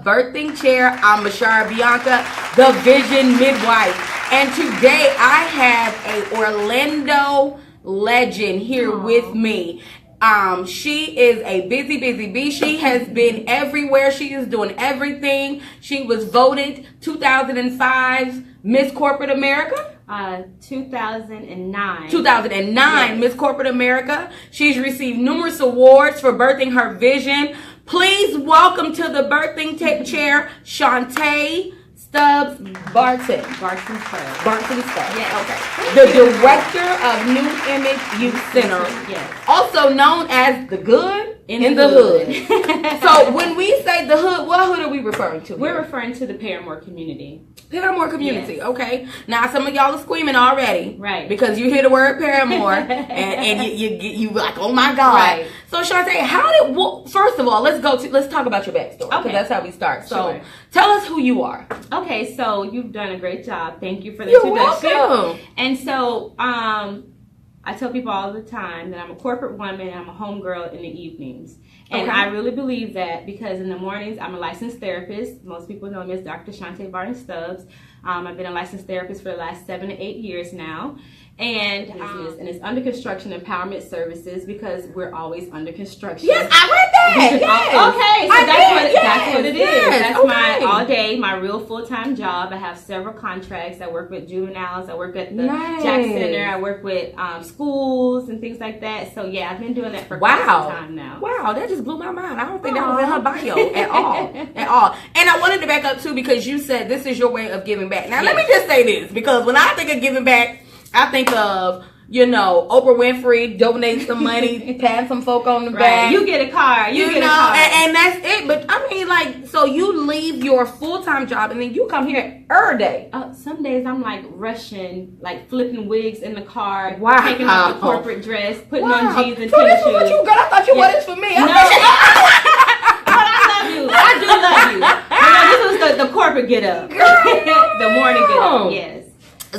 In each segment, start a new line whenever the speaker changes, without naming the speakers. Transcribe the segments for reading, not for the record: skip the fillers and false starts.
birthing chair. I'm Mashara Bianca, the Vision Midwife. And today I have a Orlando legend here with me. She is a busy bee. She has been everywhere. She is doing everything. She was voted 2005 Miss Corporate America.
2009.
2009
yes.
Miss Corporate America. She's received numerous awards for birthing her vision. Please welcome to the birthing chair, Shantas Childhood. Barton-Stubbs.
Yes.
Okay. The director of New Image Youth Center.
Yes.
Also known as the Good in the Hood. So when we say the hood, what hood are we referring to?
We're referring to the Paramore community.
Paramore community,
yes.
Okay. Now some of y'all are screaming already,
right?
Because you hear the word Paramore, and you like, oh my God.
Right.
So Shantae, first of all, let's talk about your backstory, because that's how we start. So
sure.
Tell us who you are.
Okay, so you've done a great job. Thank you for the
You're
introduction.
welcome.
And so, I tell people all the time that I'm a corporate woman and I'm a homegirl in the evenings. And I really believe that because in the mornings, I'm a licensed therapist. Most people know me as Dr. Shanta Barton-Stubbs. I've been a licensed therapist for the last 7 to 8 years now. And it's under construction empowerment services because we're always under construction.
Yes, I read that. Yes.
Okay, so that's what it is.
Yes.
That's my all day, my real full-time job. I have several contracts. I work with juveniles. I work at the Jack Center. I work with schools and things like that. So yeah, I've been doing that for quite some time now.
Wow, that just blew my mind. I don't think that was in her bio at all. And I wanted to back up too because you said this is your way of giving back. Now let me just say this, because when I think of giving back, I think of, Oprah Winfrey donating some money, patting some folk on the back.
You get a car. You get a car.
And that's it. But I mean, so you leave your full-time job and then you come here every day.
Some days I'm like rushing, like flipping wigs in the car,
wow.
Taking off the corporate dress, putting on jeans and
so
tennis
this
shoes.
is what you got. I thought you wanted this for me.
No. But I love you. I do love you. But no, this was the corporate get up. The morning get up. Yes.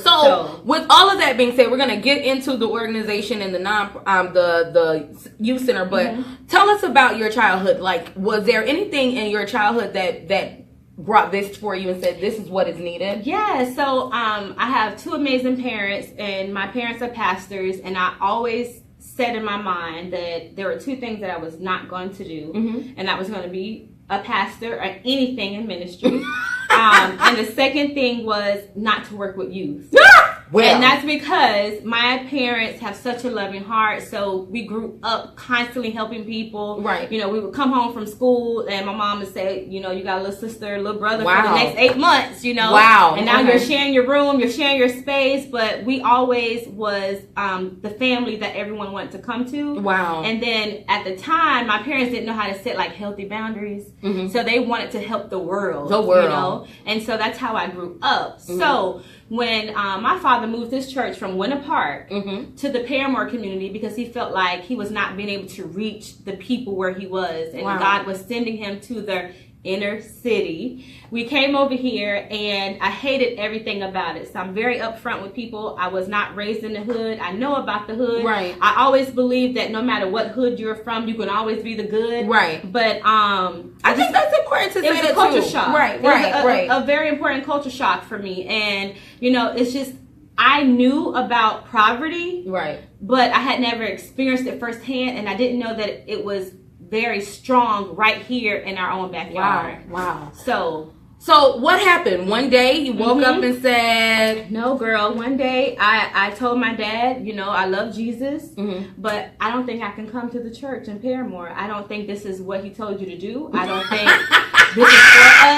So, with all of that being said, we're gonna get into the organization and the youth center. But tell us about your childhood. Like, was there anything in your childhood that brought this for you and said this is what is needed?
Yeah. So, I have two amazing parents, and my parents are pastors, and I always said in my mind that there were two things that I was not going to do, and that was going to be a pastor or anything in ministry. And the second thing was not to work with youth. And that's because my parents have such a loving heart. So we grew up constantly helping people.
Right.
We would come home from school and my mom would say, you got a little sister, little brother for the next 8 months,
Wow.
And now you're sharing your room, you're sharing your space. But we always was the family that everyone wanted to come to.
Wow.
And then at the time, my parents didn't know how to set like healthy boundaries. So they wanted to help the world. And so that's how I grew up. So when my father moved his church from Winter Park to the Paramore community because he felt like he was not being able to reach the people where he was. And God was sending him to the inner city. We came over here and I hated everything about it. So I'm very upfront with people. I was not raised in the hood. I know about the hood.
Right.
I always believe that no matter what hood you're from, you can always be the good.
Right.
But
I think that's important to say.
It was a culture shock.
Right.
It was a very important culture shock for me. And it's just I knew about poverty.
Right.
But I had never experienced it firsthand, and I didn't know that it was very strong right here in our own backyard.
Wow.
So
what happened? One day you woke up and said,
no, girl. One day I told my dad, I love Jesus, but I don't think I can come to the church in Paramore. I don't think this is what he told you to do. I don't think this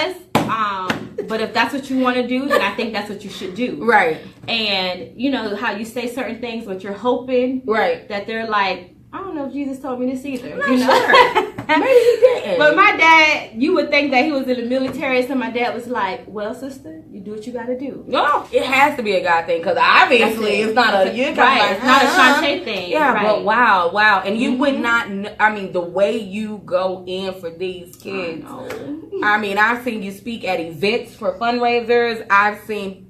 is for us. But if that's what you want to do, then I think that's what you should do.
Right.
And how you say certain things, but you're hoping that they're like, I don't know if Jesus told me this either.
Sure. Maybe he didn't.
But my dad, you would think that he was in the military, so my dad was like, well, sister, you do what you got to do.
No, it has to be a God thing, because obviously it's not a,
it's not a Shantae thing.
Yeah,
right.
But wow. And you would not, the way you go in for these kids. I've seen you speak at events for fundraisers. I've seen,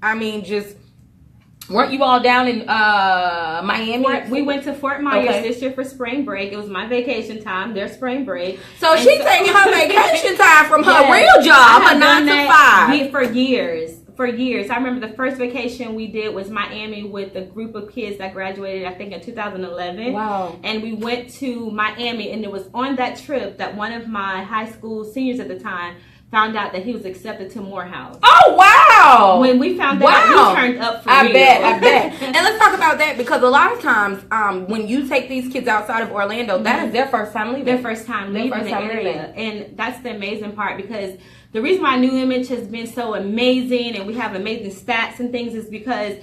Weren't you all down in Miami?
We went to Fort Myers this year for spring break. It was my vacation time, their spring break.
So she's taking her vacation time from her real job, a 9 to 5.
For years. For years. I remember the first vacation we did was Miami with a group of kids that graduated, I think, in 2011.
Wow.
And we went to Miami, and it was on that trip that one of my high school seniors at the time found out that he was accepted to Morehouse.
Oh, wow.
When we found out, we turned up for real.
I bet. And let's talk about that, because a lot of times when you take these kids outside of Orlando, that is their first time leaving.
Their first time leaving the area. And that's the amazing part, because the reason why New Image has been so amazing and we have amazing stats and things is because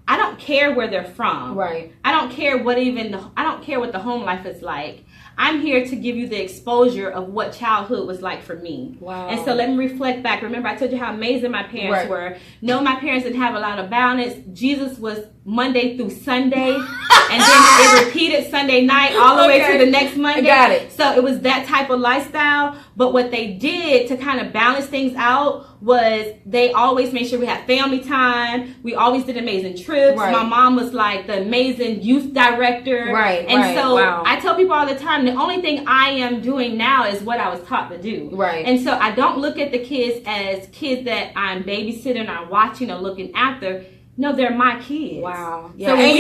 I don't care where they're from.
Right.
I don't care what the home life is like. I'm here to give you the exposure of what childhood was like for me.
Wow.
And so let me reflect back. Remember, I told you how amazing my parents were. No, my parents didn't have a lot of balance. Jesus was Monday through Sunday. And then it repeated Sunday night all the way to the next Monday.
I got it.
So it was that type of lifestyle. But what they did to kind of balance things out was they always made sure we had family time. We always did amazing trips.
Right.
My mom was like the amazing youth director.
Right.
And so I tell people all the time, the only thing I am doing now is what I was taught to do.
Right.
And so I don't look at the kids as kids that I'm babysitting or watching or looking after. No, they're my kids.
Wow. Yeah.
So
and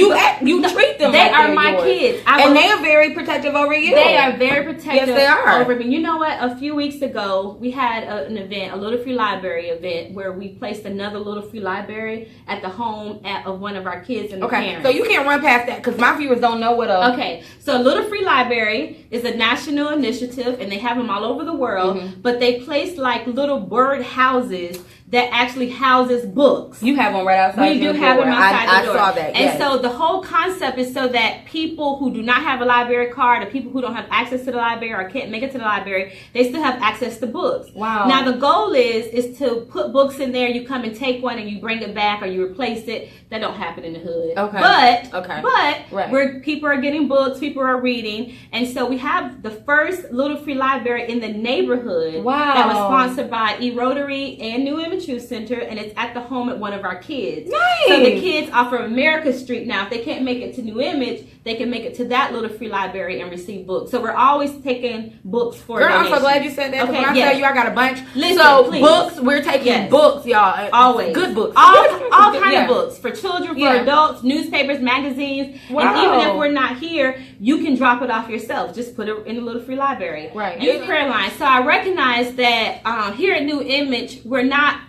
you treat them
they
like
are
they're
my
yours.
kids.
And they are very protective over you.
They are very protective
yes, they are.
over me. You know what? A few weeks ago, we had an event, a Little Free Library event, where we placed another Little Free Library at the home of one of our kids and the parents.
So you can't run past that, because my viewers don't know what a...
Okay, so Little Free Library is a national initiative, and they have them all over the world, but they place like little bird houses that actually houses books.
You have one right outside
We
your
do have
door.
them outside the door.
I saw that,
And so the whole concept is so that people who do not have a library card, or people who don't have access to the library or can't make it to the library, they still have access to books.
Wow.
Now the goal is to put books in there, you come and take one and you bring it back or you replace it. That don't happen in the hood. But where people are getting books, people are reading. And so we have the first Little Free Library in the neighborhood.
Wow.
That was sponsored by E-Rotary and New Image Youth Center, and it's at the home at one of our kids.
Nice.
So the kids off of America Street now, if they can't make it to New Image, they can make it to that Little Free Library and receive books. So we're always taking books for
Girl,
donations.
I'm so glad you said that.
Okay,
when I tell you I got a bunch.
Listen,
so
please.
books, we're taking books, y'all.
Always.
Good books.
All kind of books. For children, for adults, newspapers, magazines.
Wow.
And even if we're not here, you can drop it off yourself. Just put it in the Little Free Library.
Right.
Youth prayer line. So I recognize that here at New Image, we're not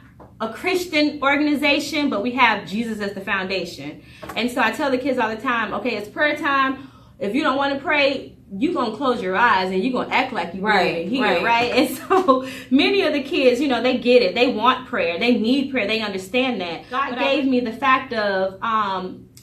a Christian organization, but we have Jesus as the foundation. And so I tell the kids all the time, okay, it's prayer time. If you don't want to pray, you're going to close your eyes and you're going to act like you're right here, right? And so many of the kids, you know, they get it. They want prayer. They need prayer. They understand that. God gave me the fact of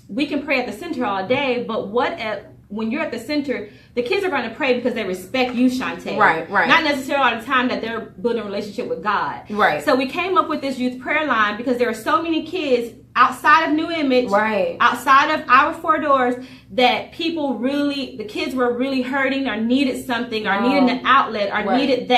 we can pray at the center all day, but when you're at the center, the kids are going to pray because they respect you, Shanta.
Right.
Not necessarily all the time that they're building a relationship with God.
Right.
So we came up with this youth prayer line because there are so many kids outside of New Image, outside of our four doors, that the kids were really hurting or needed something or needed an outlet or needed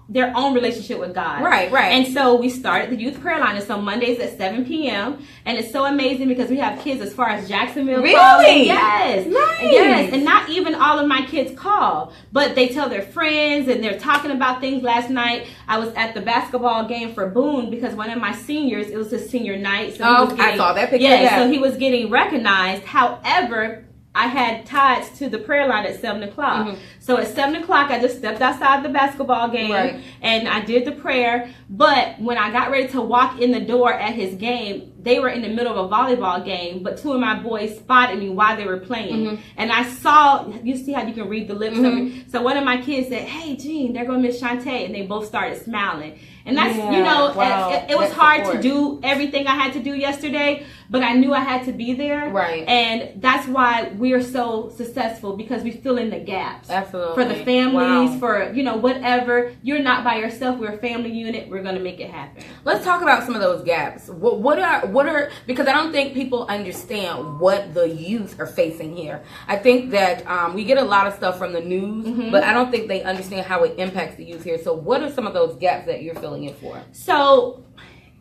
their own relationship with God. Right. And so we started the youth prayer line. It's on Mondays at 7 p.m. And it's so amazing because we have kids as far as Jacksonville.
Really?
Calling. Yes.
Nice.
Yes. And not even all of my kids call, but they tell their friends and they're talking about things. Last night, I was at the basketball game for Boone because one of my seniors, it was his senior night. So
I saw that picture.
Yeah, so he was getting recognized. However, I had ties to the prayer line at 7 o'clock. So at 7 o'clock, I just stepped outside the basketball game and I did the prayer. But when I got ready to walk in the door at his game, they were in the middle of a volleyball game, but two of my boys spotted me while they were playing. And I saw, you see how you can read the lips of me? So one of my kids said, "Hey, Jean, there goes Miss Shantae," and they both started smiling. And that's, it was hard to do everything I had to do yesterday, but I knew I had to be there. Right. And that's why we are so successful, because we fill in the gaps. Absolutely. For the families, for, whatever. You're not by yourself. We're a family unit. We're going to make it happen.
Let's talk about some of those gaps. What are, because I don't think people understand what the youth are facing here. I think that we get a lot of stuff from the news, but I don't think they understand how it impacts the youth here. So what are some of those gaps that you're filling in for?
So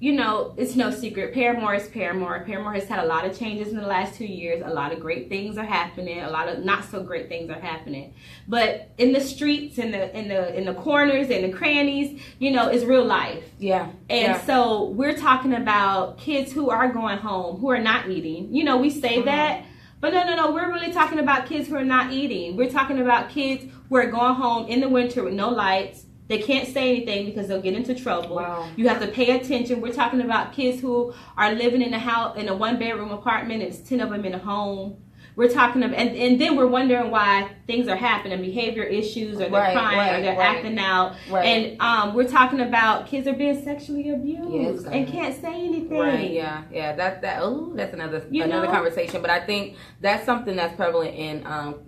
it's no secret. Paramore is Paramore. Paramore has had a lot of changes in the last 2 years. A lot of great things are happening. A lot of not so great things are happening. But in the streets, in the corners, in the crannies, it's real life.
Yeah.
And so we're talking about kids who are going home, who are not eating. We say that. But no, we're really talking about kids who are not eating. We're talking about kids who are going home in the winter with no lights. They can't say anything because they'll get into trouble.
Wow.
You have to pay attention. We're talking about kids who are living in a house, in a 1-bedroom apartment, and it's 10 of them in a home. We're talking about, and then we're wondering why things are happening, behavior issues, or they're crying, or they're acting out. Right. And we're talking about kids are being sexually abused and can't say anything.
Right. Yeah. That's another conversation. But I think that's something that's prevalent in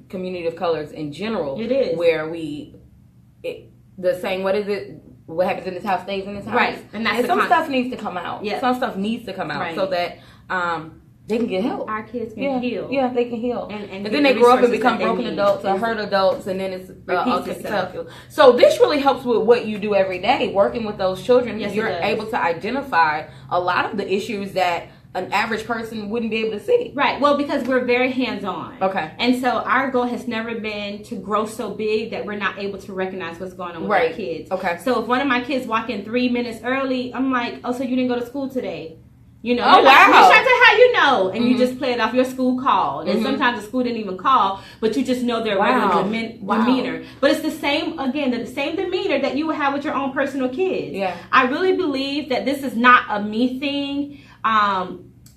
community of colors in general.
It is
where the saying, what is it? What happens in this house stays in this house.
Right. And
some stuff needs to come out.
Yeah.
Some stuff needs to come out so that they can get help.
Our kids can heal.
Yeah, they can heal.
And
then they grow up and become broken adults or hurt adults, and then it's tough. So this really helps with what you do every day, working with those children.
Yes,
you're able to identify a lot of the issues that an average person wouldn't be able to see.
Right. Well, because we're very hands-on.
Okay.
And so our goal has never been to grow so big that we're not able to recognize what's going on with our kids.
Okay.
So if one of my kids walk in 3 minutes early, I'm like, oh, so you didn't go to school today?
Oh,
like,
wow.
Shanta, how you know? And you just play it off. Your school called. And sometimes the school didn't even call, but you just know their regular demeanor. But it's the same demeanor that you would have with your own personal kids.
Yeah.
I really believe that this is not a me thing.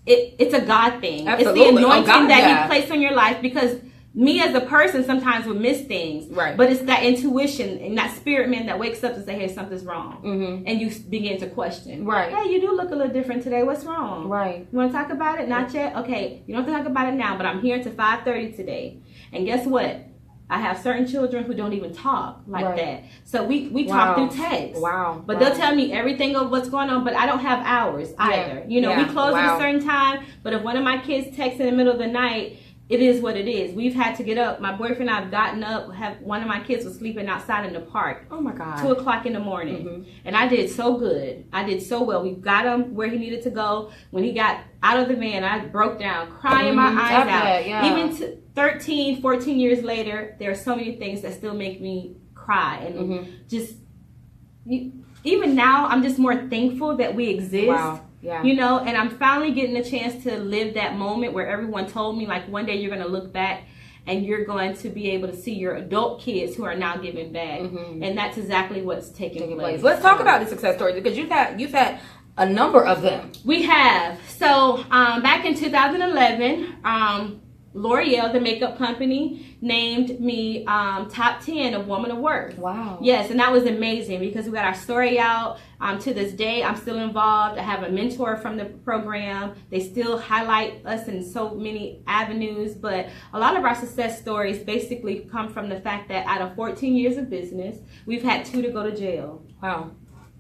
It's a God thing.
Absolutely.
It's the anointing that He placed on your life, because me as a person sometimes would miss things.
Right.
But it's that intuition and that spirit man that wakes up and say, hey, something's wrong. And you begin to question.
Right.
Hey, you do look a little different today. What's wrong?
Right.
You want to talk about it? Not yet? Okay. You don't have to talk about it now, but I'm here until 5:30 today. And guess what? I have certain children who don't even talk like that. So we talk through text.
Wow.
But they'll tell me everything of what's going on, but I don't have hours either. We close at a certain time, but if one of my kids texts in the middle of the night, it is what it is. We've had to get up. My boyfriend and I have gotten up. One of my kids was sleeping outside in the park.
Oh my God.
2:00 in the morning. And I did so good. I did so well. We got him where he needed to go. When he got out of the van, I broke down, crying my eyes out. Even 13, 14 years later, there are so many things that still make me cry. And even now, I'm just more thankful that we exist.
Wow. Yeah.
And I'm finally getting a chance to live that moment where everyone told me, like, one day you're going to look back and you're going to be able to see your adult kids who are now giving back. And that's exactly what's taking place.
Let's talk about the success stories, because you've had a number of them.
We have. So back in 2011, L'Oreal, the makeup company, named me top 10 of Woman of Worth.
Wow.
Yes, and that was amazing because we got our story out. To this day, I'm still involved. I have a mentor from the program. They still highlight us in so many avenues, but a lot of our success stories basically come from the fact that out of 14 years of business, we've had 2 to go to jail.
Wow.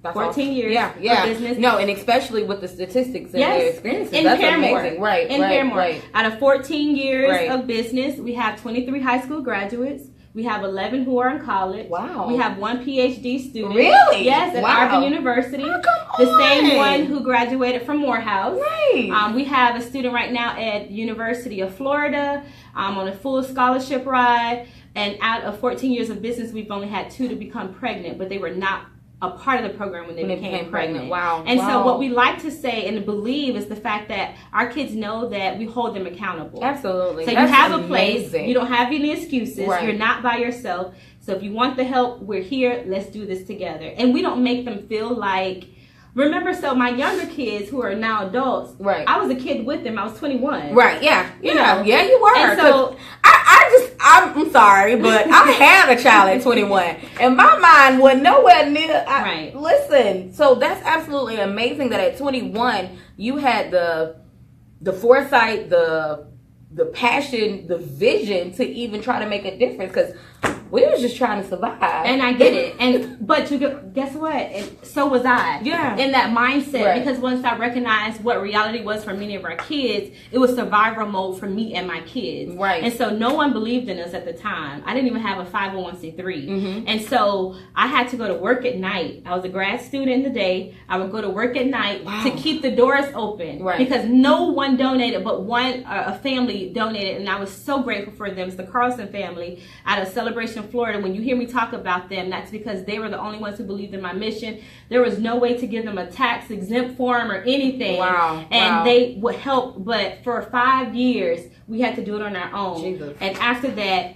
That's
14 years of business.
No, and especially with the statistics and their experiences.
In
that's
Paramore.
Amazing. Right,
in Paramore.
Right.
Out of 14 years of business, we have 23 high school graduates. We have 11 who are in college.
Wow.
We have 1 PhD student.
Really?
Yes, at Auburn University.
Oh, come
the same one who graduated from Morehouse.
Right.
We have a student right now at University of Florida on a full scholarship ride. And out of 14 years of business, we've only had 2 to become pregnant, but they were not a part of the program when they became pregnant.
Wow.
And so what we like to say and believe is the fact that our kids know that we hold them accountable.
Absolutely.
So you have a place. You don't have any excuses.
Right.
You're not by yourself. So if you want the help, we're here. Let's do this together. And we don't make them feel like, remember, so my younger kids who are now adults, I was a kid with them. I was 21.
Right, yeah.
You know.
Yeah, you were.
And so
I'm sorry, but I had a child at 21, and my mind was nowhere near. Listen, so that's absolutely amazing that at 21 you had the foresight, the passion, the vision to even try to make a difference. Because We was just trying to survive.
And I get it. But guess what? So was I.
Yeah.
In that mindset.
Right.
Because once I recognized what reality was for many of our kids, it was survival mode for me and my kids.
Right.
And so no one believed in us at the time. I didn't even have a 501c3. And so I had to go to work at night. I was a grad student in the day. I would go to work at night to keep the doors open.
Right.
Because no one donated, but a family donated. And I was so grateful for them. It's the Carlson family out of Celebration, Florida. When you hear me talk about them, that's because they were the only ones who believed in my mission. There was no way to give them a tax exempt form or anything. And they would help. But for 5 years, we had to do it on our own.
Jesus.
And after that,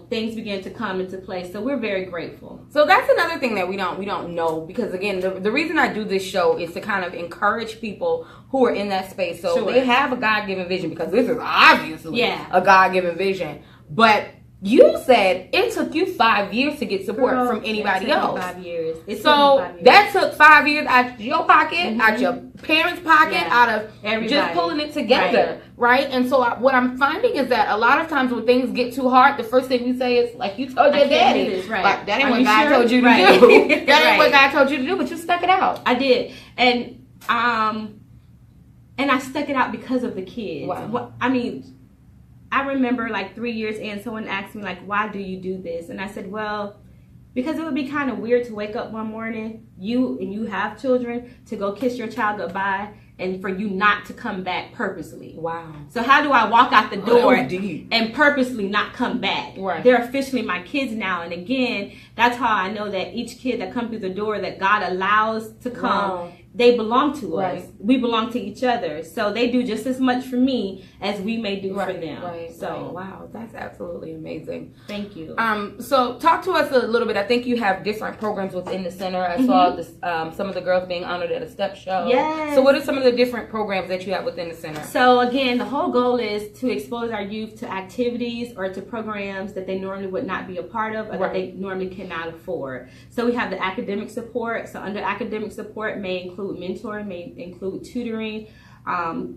things began to come into place. So we're very grateful.
So that's another thing that we don't know, because again, the reason I do this show is to kind of encourage people who are in that space. So they have a God-given vision, because this is obviously a God-given vision. But you said it took you 5 years to get support from anybody else.
5 years.
That took 5 years out of your pocket, out your parents' pocket, out of everybody. Just pulling it together, right? And so what I'm finding is that a lot of times when things get too hard, the first thing we say is, like you told your daddy, like, that ain't what God told you to do. That ain't what God told you to do, but you stuck it out.
I did. And I stuck it out because of the kids.
Wow.
I remember like 3 years in, someone asked me, like, why do you do this? And I said, well, because it would be kind of weird to wake up one morning, you have children, to go kiss your child goodbye, and for you not to come back purposely.
Wow.
So how do I walk out the door and purposely not come back?
Right.
They're officially my kids now. And again, that's how I know that each kid that comes through the door that God allows to come, they belong to us. We belong to each other. So they do just as much for me as we may do for them.
Wow, that's absolutely amazing.
Thank you.
So talk to us a little bit. I think you have different programs within the center. I saw this, some of the girls being honored at a step show.
Yes.
So what are some of the different programs that you have within the center?
So again, the whole goal is to expose our youth to activities or to programs that they normally would not be a part of, or that they normally cannot afford. So we have the academic support. So under academic support may include mentoring, may include tutoring,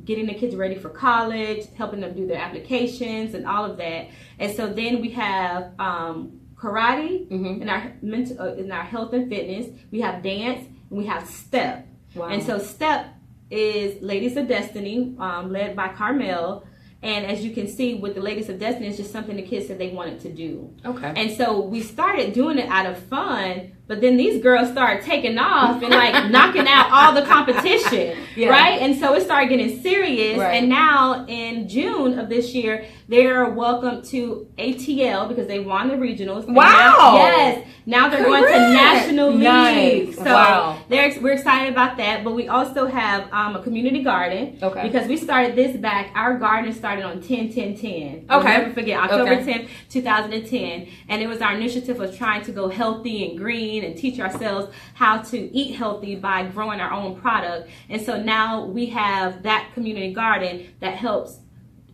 getting the kids ready for college, helping them do their applications and all of that. And so then we have karate in our health and fitness. We have dance, and we have step.
Wow.
And so step is Ladies of Destiny, led by Carmel. And as you can see with the Ladies of Destiny, it's just something the kids said they wanted to do.
Okay.
And so we started doing it out of fun, but then these girls started taking off and like knocking out all the competition, right? And so it started getting serious. And now in June of this year, they're welcome to ATL because they won the regionals.
Wow.
Now they're going to National League.
So
we're excited about that. But we also have a community garden.
Okay.
Because we started this back. Our garden started on 10-10-10.
I'll
never forget, October 10th, 2010. And it was our initiative of trying to go healthy and green and teach ourselves how to eat healthy by growing our own product. And so now we have that community garden that helps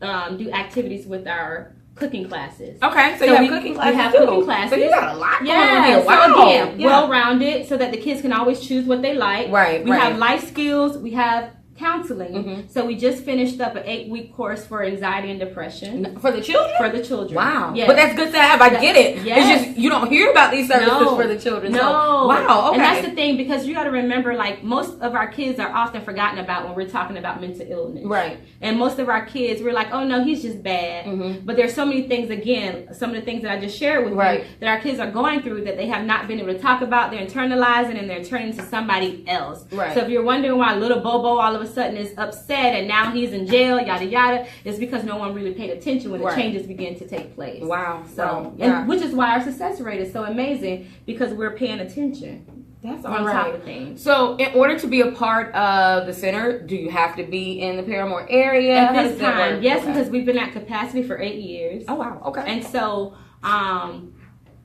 do activities with our cooking classes.
Okay, so you have cooking classes.
We have cooking classes.
So you got a lot going on here. Wow.
So again, well-rounded so that the kids can always choose what they like. We have life skills. We have counseling. So we just finished up an 8-week course for anxiety and depression.
For the children?
For the children.
Wow.
Yes.
But that's good to have. I get it. Yes. It's just, you don't hear about these services for the children.
No.
So, wow, okay.
And that's the thing, because you got to remember, like, most of our kids are often forgotten about when we're talking about mental illness.
Right.
And most of our kids, we're like, oh, no, he's just bad. But there's so many things, again, some of the things that I just shared with you, that our kids are going through that they have not been able to talk about. They're internalizing and they're turning to somebody else.
Right.
So if you're wondering why little Bobo all of a sudden is upset and now he's in jail, yada yada, it's because no one really paid attention when the changes begin to take place.
Wow.
So, and which is why our success rate is so amazing, because we're paying attention.
That's
on top of things.
So, in order to be a part of the center, do you have to be in the Paramore area
at this time? Yes, because we've been at capacity for 8 years.
Oh wow. Okay.
And so,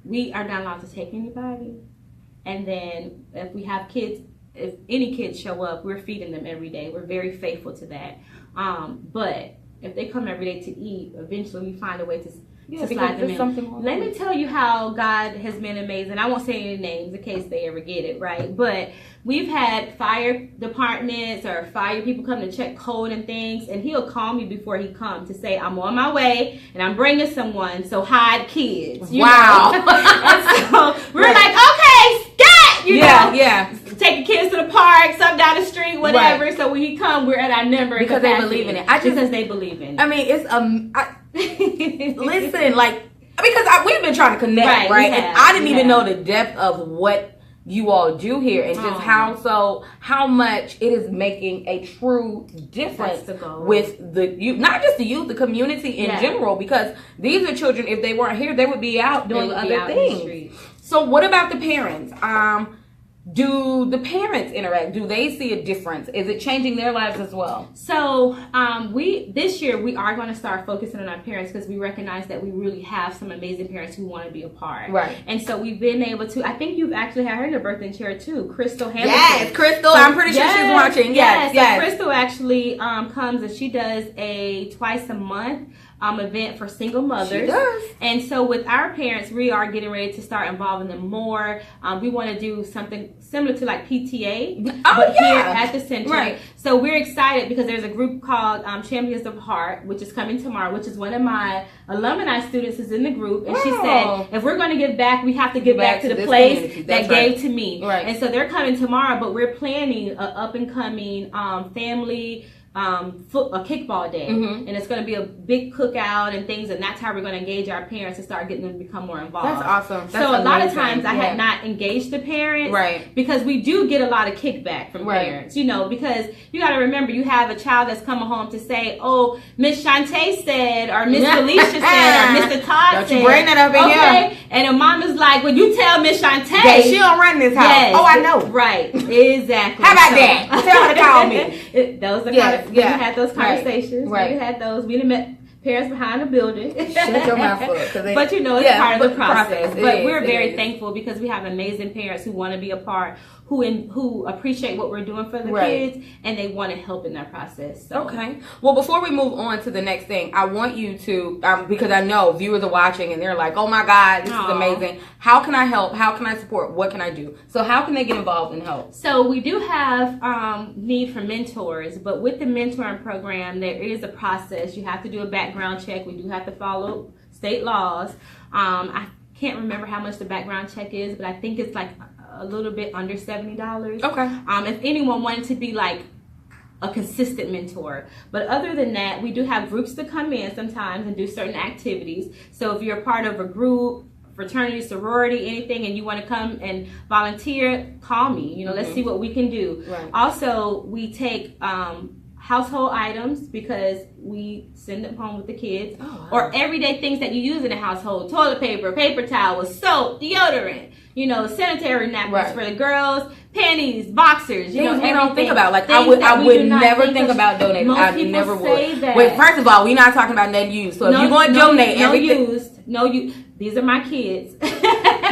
we are not allowed to take anybody. And then, if we have kids, if any kids show up, we're feeding them every day. We're very faithful to that. But if they come every day to eat, eventually we find a way
Yeah, because there's something wrong.
Let me tell you how God has been amazing. I won't say any names in case they ever get it, right? But we've had fire departments or fire people come to check code and things, and he'll call me before he comes to say, I'm on my way and I'm bringing someone, so hide kids.
Wow.
And so we're like, okay, scat! You know?
Yeah.
Taking kids to the park, some down the street, whatever. Right. So when he come, we're at our number.
Because they believe in it.
Because they believe in it.
I mean, it's listen, like, because we've been trying to connect, right? And I didn't even know the depth of what you all do here, and just how much it is making a true difference with the youth, not just the youth, the community in general. Because these are children. If they weren't here, they would be out doing other things. So, what about the parents? Do the parents interact? Do they see a difference? Is it changing their lives as well?
So this year we are going to start focusing on our parents, because we recognize that we really have some amazing parents who want to be a part.
Right.
And so we've been able to, I think you've actually had her in your birthday chair too, Crystal Hamilton.
Yes, Crystal. I'm pretty sure she's watching. Yes.
So Crystal actually comes and she does a twice a month event for single mothers.
She does.
And so with our parents, we are getting ready to start involving them more. We want to do something similar to like PTA, but here at the center.
Right.
So we're excited because there's a group called Champions of Heart, which is coming tomorrow, which is one of my alumni students is in the group. And she said, if we're going to give back, we have to give back to the place that gave to me.
Right.
And so they're coming tomorrow, but we're planning an up-and-coming family a kickball day, and it's going to be a big cookout and things, and that's how we're going to engage our parents and start getting them to become more involved.
That's awesome. That's
so a lot of times I had not engaged the parents,
right? Because
we do get a lot of kickback from parents, you know, because you got to remember you have a child that's coming home to say, oh, Miss Shanta said, or Miss Felicia said, or Mr. Todd
don't
said.
You bring that up in here.
And a mama's like, well, you tell Miss Shanta.
That she don't run this house.
Yes,
oh, I know.
Right. Exactly.
How about that? Tell her to call me.
Those are kind of, we had those conversations.
Right.
We had those. We didn't met parents behind the building.
Shut your mouth up.
But you know, it's part of the process. But we're very
is.
Thankful because we have amazing parents who want to be a part, who appreciate what we're doing for the kids, and they want to help in that process. So.
Okay. Well, before we move on to the next thing, I want you to, because I know viewers are watching and they're like, oh my God, this is amazing. How can I help? How can I support? What can I do? So how can they get involved and help?
So we do have need for mentors, but with the mentoring program, there is a process. You have to do a background check. We do have to follow state laws. I can't remember how much the background check is, but I think it's like a little bit under $70.
Okay.
If anyone wanted to be like a consistent mentor. But other than that, we do have groups that come in sometimes and do certain activities. So if you're a part of a group, fraternity, sorority, anything, and you want to come and volunteer, call me. You know, let's see what we can do.
Right.
Also, we take household items because we send them home with the kids, or everyday things that you use in the household: toilet paper, paper towels, soap, deodorant, you know, sanitary napkins for the girls, panties, boxers. You know,
we don't think about. Like I would never think about donating.
Most
I never would.
Say that.
Wait, first of all, we're not talking about nothing used. So if you're going to donate,
these are my kids.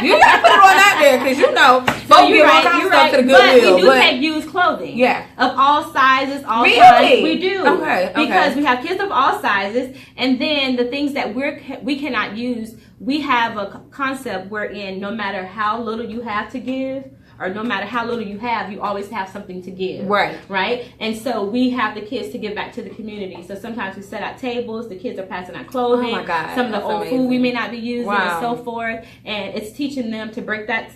You gotta put it on out there because you know folks give all kinds of stuff to the Goodwill.
But we do take used clothing.
Yeah.
Of all sizes, all
really?
kinds. We do.
Okay.
Because we have kids of all sizes, and then the things that we cannot use, we have a concept wherein no matter how little you have to give, or no matter how little you have, you always have something to give. Right? And so we have the kids to give back to the community. So sometimes we set out tables, the kids are passing out clothing,
oh my God,
some of the old food we may not be using, and so forth. And it's teaching them to break that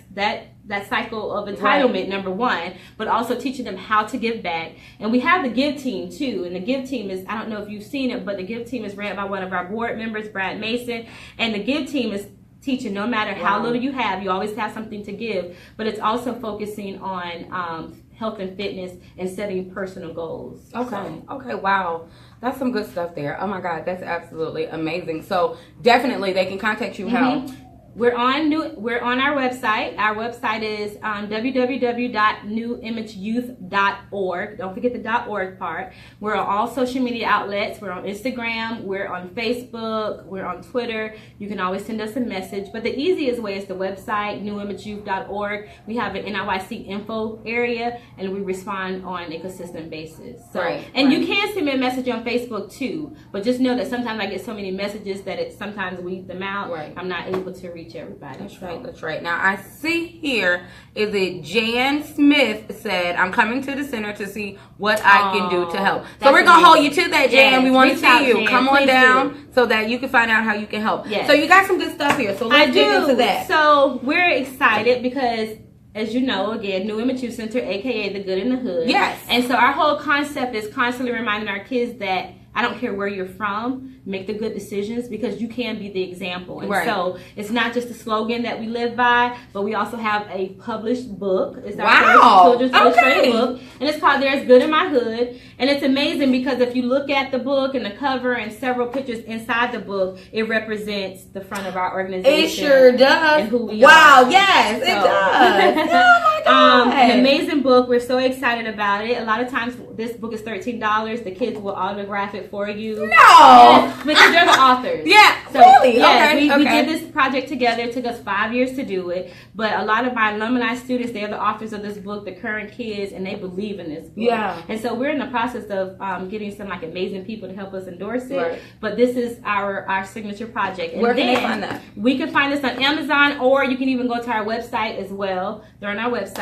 cycle of entitlement, number one, but also teaching them how to give back. And we have the Give Team too. And the Give Team is, I don't know if you've seen it, but the Give Team is ran by one of our board members, Brad Mason. And the Give Team is teaching no matter how little you have, you always have something to give. But it's also focusing on health and fitness and setting personal goals.
Okay, wow. That's some good stuff there. Oh my God, that's absolutely amazing. So definitely they can contact you how?
We're on our website. Our website is www.newimageyouth.org. Don't forget the .org part. We're on all social media outlets. We're on Instagram. We're on Facebook. We're on Twitter. You can always send us a message. But the easiest way is the website, newimageyouth.org. We have an NIYC info area, and we respond on a consistent basis. So, you can send me a message on Facebook too. But just know that sometimes I get so many messages that it sometimes weeds them out.
Right.
I'm not able to reach everybody.
That's right. Now I see here is it Jan Smith said, I'm coming to the center to see what I can do to help. So we're gonna hold you to that, Jan.
Yes,
we want to see you.
Jan.
Come on
Please
down so that you can find out how you can help.
Yes.
So you got some good stuff here. So let's dig into that.
So we're excited because, as you know, again, New Image Youth Center, aka the Good in the Hood.
Yes.
And so our whole concept is constantly reminding our kids that I don't care where you're from, make the good decisions because you can be the example. And so it's not just a slogan that we live by, but we also have a published book. It's our first children's illustrated book, and it's called There's Good in My Hood. And it's amazing because if you look at the book and the cover and several pictures inside the book, it represents the front of our organization.
It sure does.
And who we
are.
Wow,
yes, it does. Oh my God.
An amazing book. We're so excited about it. A lot of times this book is $13. The kids will autograph it for you.
No.
Yes, because they're the authors.
Yeah,
so,
really?
Yes,
okay.
We did this project together. It took us 5 years to do it. But a lot of my alumni students, they're the authors of this book, the current kids, and they believe in this book.
Yeah.
And so we're in the process of getting some amazing people to help us endorse it.
Right.
But this is our signature project. And
where can they find that?
We can find us on Amazon, or you can even go to our website as well. They're on our website.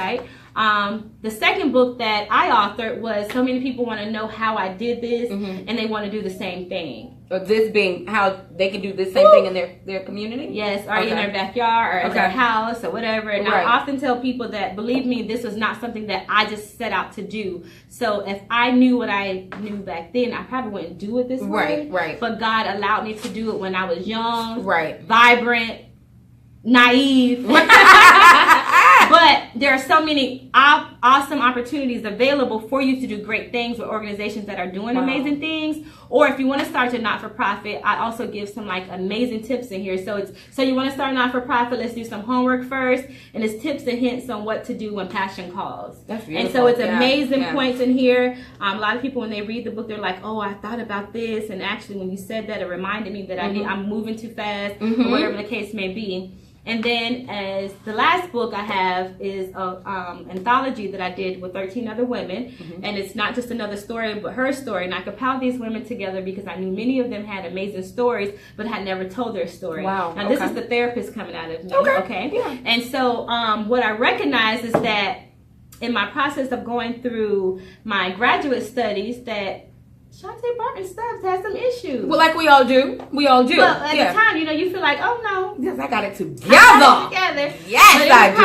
The second book that I authored was so many people want to know how I did this, and they want to do the same thing.
Or this being how they can do this same thing in their community?
Yes, or in their backyard, or in their house, or whatever. And I often tell people that, believe me, this was not something that I just set out to do. So if I knew what I knew back then, I probably wouldn't do it this way.
Right.
But God allowed me to do it when I was young,
vibrant,
naive. But there are so many awesome opportunities available for you to do great things with organizations that are doing amazing things. Or if you want to start your not-for-profit, I also give some amazing tips in here. So you want to start a not-for-profit, let's do some homework first, and it's tips and hints on what to do when passion calls.
That's beautiful.
And so it's amazing points in here. A lot of people, when they read the book, they're like, oh, I thought about this, and actually when you said that, it reminded me that I'm moving too fast, or whatever the case may be. And then as the last book I have is an anthology that I did with 13 other women. And it's not just another story, but her story. And I compiled these women together because I knew many of them had amazing stories, but had never told their story.
Wow.
Now this is the therapist coming out of me. Okay. Yeah. And so what I recognize is that in my process of going through my graduate studies that Shanta Barton-Stubbs has some issues.
Well, like we all do. Well, at
the time, you feel like, oh no.
Yes, I got it together.
Yes,
I do.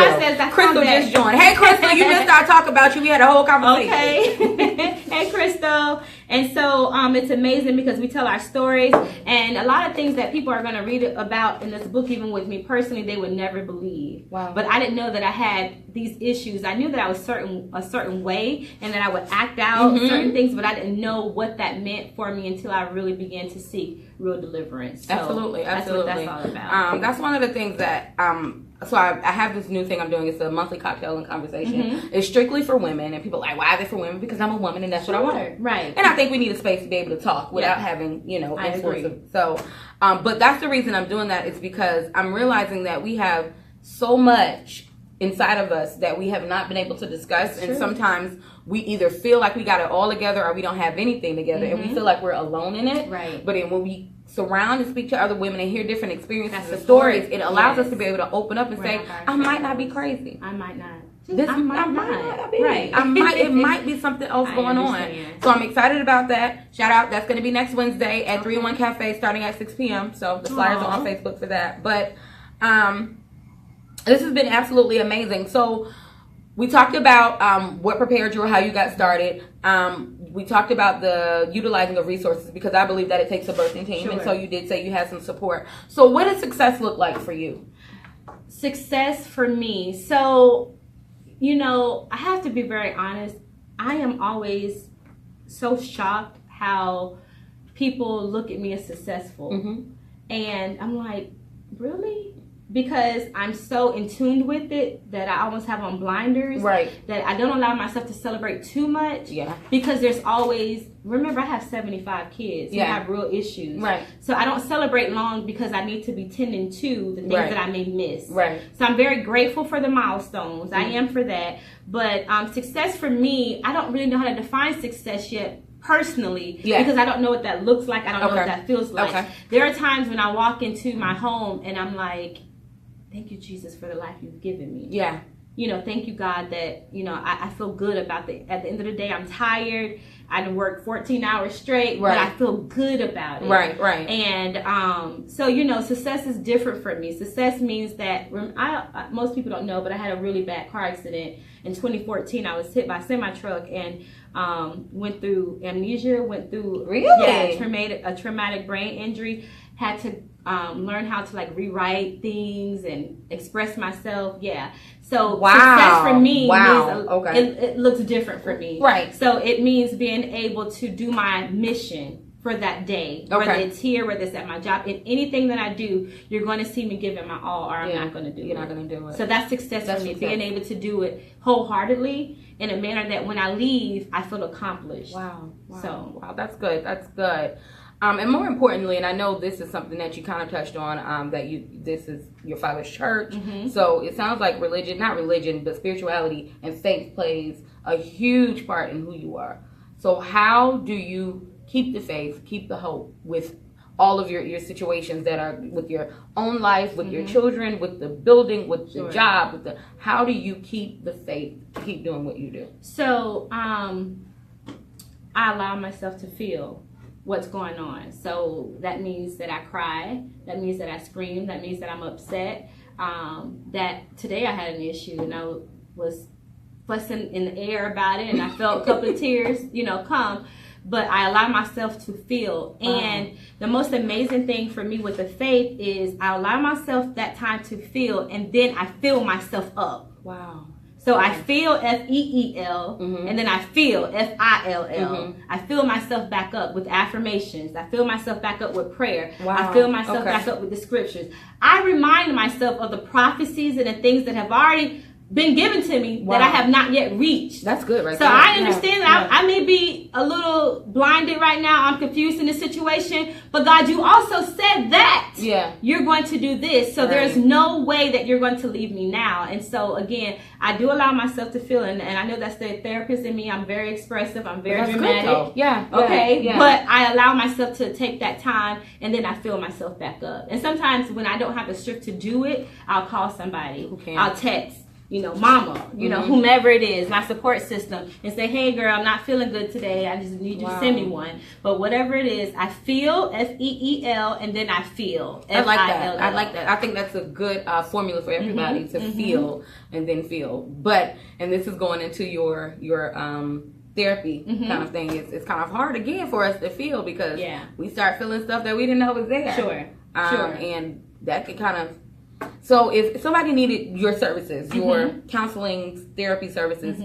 Crystal just joined. Hey, Crystal, you missed our talk about you. We had a whole conversation.
Okay. Hey, Crystal. And so it's amazing because we tell our stories, and a lot of things that people are going to read about in this book, even with me personally, they would never believe.
Wow.
But I didn't know that I had these issues. I knew that I was a certain way and that I would act out certain things, but I didn't know what that meant for me until I really began to seek real deliverance. So
absolutely.
That's what that's all about.
That's one of the things that so I have this new thing I'm doing. It's a monthly cocktail and conversation. It's strictly for women, and people are like, why is it for women? Because I'm a woman and that's what I want.
Right.
And I think we need a space to be able to talk without having, influence. So, but that's the reason I'm doing that is because I'm realizing that we have so much inside of us that we have not been able to discuss. And sometimes we either feel like we got it all together or we don't have anything together. And we feel like we're alone in it.
Right.
But then when we surround and speak to other women and hear different experiences and stories, it allows us to be able to open up and say, I might not be crazy.
I might not.
I might not be. Right. It might be something else going on. So I'm excited about that. Shout out. That's going to be next Wednesday at 301 Cafe starting at 6 p.m. So the flyers are on Facebook for that. But this has been absolutely amazing. So we talked about what prepared you or how you got started. We talked about the utilizing of resources because I believe that it takes a birthing team. And so you did say you had some support. So what does success look like for you?
Success for me. So, I have to be very honest. I am always so shocked how people look at me as successful. And I'm like, really? because I'm so in tune with it that I almost have on blinders.
Right.
That I don't allow myself to celebrate too much.
Yeah.
Because there's always, remember, I have 75 kids who have real issues.
Right.
So I don't celebrate long because I need to be tending to the things that I may miss.
Right.
So I'm very grateful for the milestones. I am for that. But success for me, I don't really know how to define success yet. Personally, because I don't know what that looks like. I don't know what that feels like. There are times when I walk into my home and I'm like, thank you, Jesus, for the life you've given me. Yeah. You know, thank you, God, that, you know, I feel good about it. At the end of the day, I'm tired. I done worked 14 hours straight, but I feel good about it. Right. And so, you know, success is different for me. Success means that, most people don't know, but I had a really bad car accident in 2014. I was hit by a semi-truck and went through amnesia, went through a traumatic brain injury, had to learn how to like rewrite things and express myself. So success for me means it looks different for me. Right. So it means being able to do my mission for that day, whether it's here, whether it's at my job, in anything that I do, you're going to see me giving my all, or I'm not going to do it. You're not going to do it. So that's success for me, being able to do it wholeheartedly in a manner that when I leave, I feel accomplished. Wow. That's good. That's good.
And more importantly, and I know this is something that you kind of touched on, this is your father's church. Mm-hmm. So it sounds like not religion, but spirituality and faith plays a huge part in who you are. So how do you keep the faith, keep the hope with all of your situations that are with your own life, with your children, with the building, with the job, how do you keep the faith, keep doing what you do?
So I allow myself to feel what's going on. So that means that I cry, that means that I scream, that means that I'm upset. That today I had an issue and I was fussing in the air about it and I felt a couple of tears, come. But I allow myself to feel. Wow. And the most amazing thing for me with the faith is I allow myself that time to feel, and then I fill myself up. Wow. So I feel F-E-E-L, and then I feel F-I-L-L. Mm-hmm. I fill myself back up with affirmations. I fill myself back up with prayer. Wow. I fill myself back up with the scriptures. I remind myself of the prophecies and the things that have already been given to me that I have not yet reached.
That's good, right?
So there. I understand that I may be a little blinded right now. I'm confused in this situation, but God, you also said that you're going to do this. So there's no way that you're going to leave me now. And so again, I do allow myself to feel, and I know that's the therapist in me. I'm very expressive. I'm very dramatic. But I allow myself to take that time, and then I fill myself back up. And sometimes when I don't have the strength to do it, I'll call somebody. I'll text. Mama, whomever it is, my support system, and say, hey girl, I'm not feeling good today. I just need you to send me one. But whatever it is, I feel, F-E-E-L, and then I feel, F-I-L-L.
I like that. I think that's a good formula for everybody to feel and then feel. And this is going into your therapy kind of thing. It's kind of hard again for us to feel because we start feeling stuff that we didn't know was there.
Sure.
And that could kind of. So if somebody needed your services, your counseling, therapy services,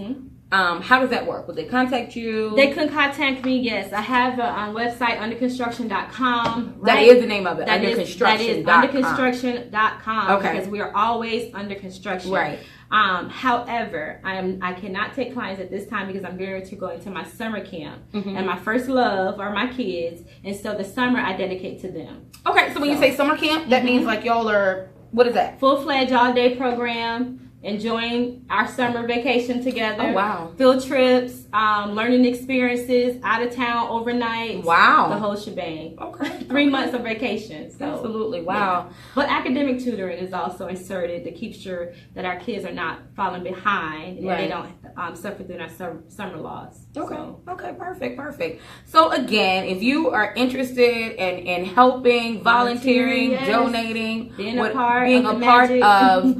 how does that work? Would they contact you?
They can contact me, yes. I have a website, underconstruction.com.
That is the name of it,
underconstruction.com. That is underconstruction.com because we are always under construction.
Right.
However, I cannot take clients at this time because I'm getting ready to go into my summer camp. And my first love are my kids. And so the summer I dedicate to them.
Okay, so when you say summer camp, that means like y'all are... What is that?
Full-fledged all-day program, enjoying our summer vacation together.
Oh, wow.
Field trips, learning experiences, out of town, overnight.
Wow.
The whole shebang.
Okay.
3 months of vacation. So,
absolutely. Wow.
Yeah. But academic tutoring is also inserted to keep sure that our kids are not falling behind and they don't suffer through our summer loss.
Okay.
So.
Okay, perfect. So again, if you are interested in helping, volunteering, donating,
being a part
of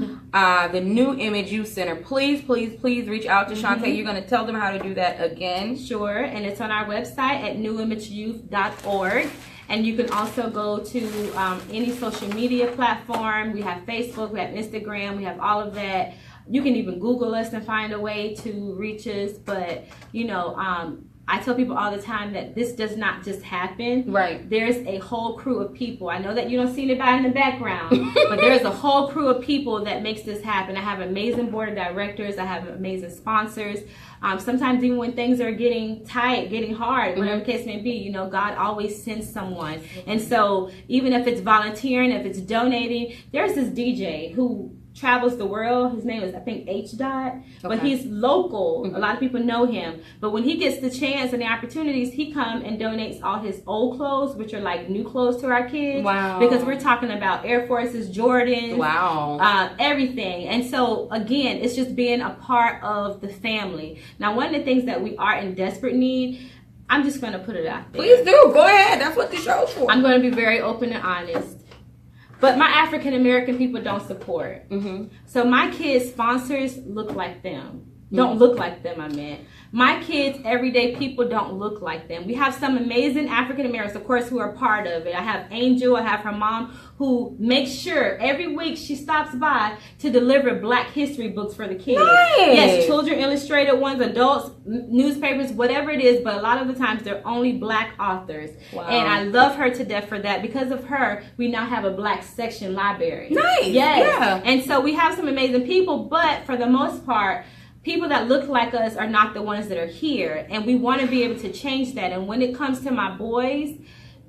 the New Image Youth Center, please reach out to Shanta. You're going to tell them how to do that again.
Sure, and it's on our website at newimageyouth.org. And you can also go to any social media platform. We have Facebook, we have Instagram, we have all of that. You can even Google us and find a way to reach us. But, I tell people all the time that this does not just happen.
Right.
There's a whole crew of people. I know that you don't see anybody in the background, but there's a whole crew of people that makes this happen. I have an amazing board of directors. I have amazing sponsors. Sometimes even when things are getting tight, getting hard, whatever the case may be, you know, God always sends someone. And so even if it's volunteering, if it's donating, there's this DJ who travels the world. His name is, I think, H. Dot, but he's local. A lot of people know him. But when he gets the chance and the opportunities, he comes and donates all his old clothes, which are like new clothes to our kids.
Wow.
Because we're talking about Air Forces, Jordans,
wow,
everything. And so again, it's just being a part of the family. Now, one of the things that we are in desperate need, I'm just going to put it out there.
Please do. Go ahead. That's what the show's for.
I'm going to be very open and honest. But my African American people don't support. So my kids' sponsors look like them. Don't look like them, I meant. My kids, everyday people, don't look like them. We have some amazing African Americans, of course, who are part of it. I have Angel, I have her mom, who makes sure every week she stops by to deliver Black history books for the kids.
Nice.
Yes, children illustrated ones, adults, newspapers, whatever it is, but a lot of the times they're only Black authors.
Wow.
And I love her to death for that. Because of her, we now have a Black section library.
Nice.
Yes.
Yeah.
And so we have some amazing people, but for the most part, people that look like us are not the ones that are here. And we want to be able to change that. And when it comes to my boys,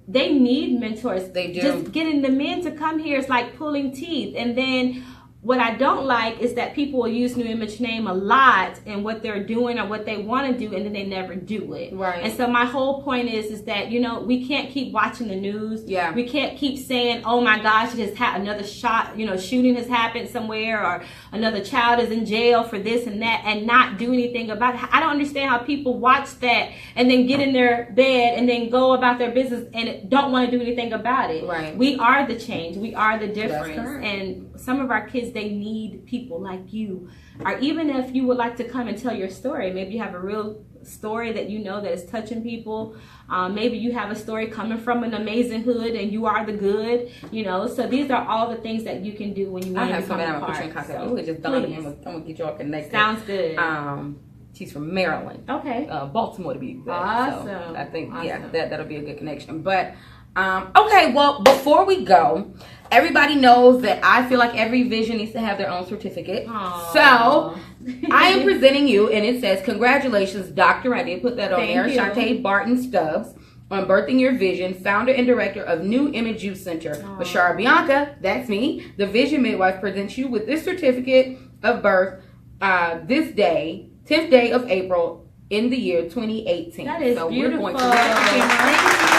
they need mentors.
They do.
Just getting the men to come here is like pulling teeth. And then what I don't like is that people will use New Image name a lot in what they're doing or what they want to do, and then they never do it.
Right.
And so my whole point is that, you know, we can't keep watching the news.
Yeah.
We can't keep saying, oh my gosh, it has another shot, you know, shooting has happened somewhere, or another child is in jail for this and that, and not do anything about it. I don't understand how people watch that and then get in their bed and then go about their business and don't want to do anything about it.
Right.
We are the change. We are the difference.
That's correct.
And some of our kids, they need people like you. Or even if you would like to come and tell your story, maybe you have a real story that you know that is touching people. Maybe you have a story coming from an amazing hood and you are the good, you know. So these are all the things that you can do when you want to become a part.
So just done. I'm gonna get you all connected.
Sounds good.
She's from Maryland.
Okay.
Baltimore to be exact.
Awesome.
So I think that'll be a good connection. But okay, well, before we go, everybody knows that I feel like every vision needs to have their own certificate.
Aww.
So I am presenting you, and it says, congratulations, Doctor, I did put that on there, Shantas Barton-Stubbs, on birthing your vision, founder and director of New Image Youth Center. Bashara Bianca, that's me, the Vision Midwife, presents you with this certificate of birth this day, 10th day of April in the year 2018.
That is beautiful.
We're going to let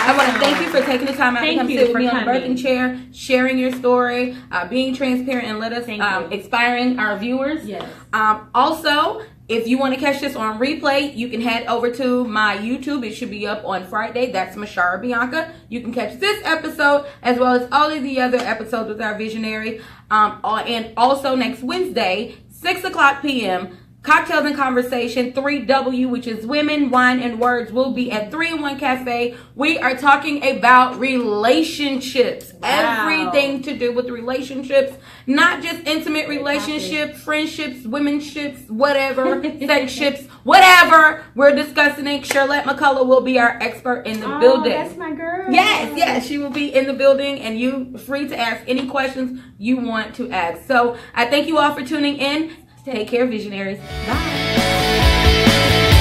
I want to thank you for taking the time out to come sit with me on the birthing chair, sharing your story, being transparent, and let us inspiring our viewers.
Yes.
Also, if you want to catch this on replay, you can head over to my YouTube. It should be up on Friday. That's Bashara Bianca. You can catch this episode as well as all of the other episodes with our visionary. And also next Wednesday, 6:00 p.m., Cocktails and Conversation 3W, which is Women, Wine, and Words, will be at 3-in-1 Cafe. We are talking about relationships. Wow. Everything to do with relationships. Not just intimate relationships, friendships, womenships, whatever, sexships, whatever. We're discussing it. Charlotte McCullough will be our expert in the building.
That's my girl.
Yes, she will be in the building, and you free to ask any questions you want to ask. So I thank you all for tuning in. Take care, visionaries. Bye.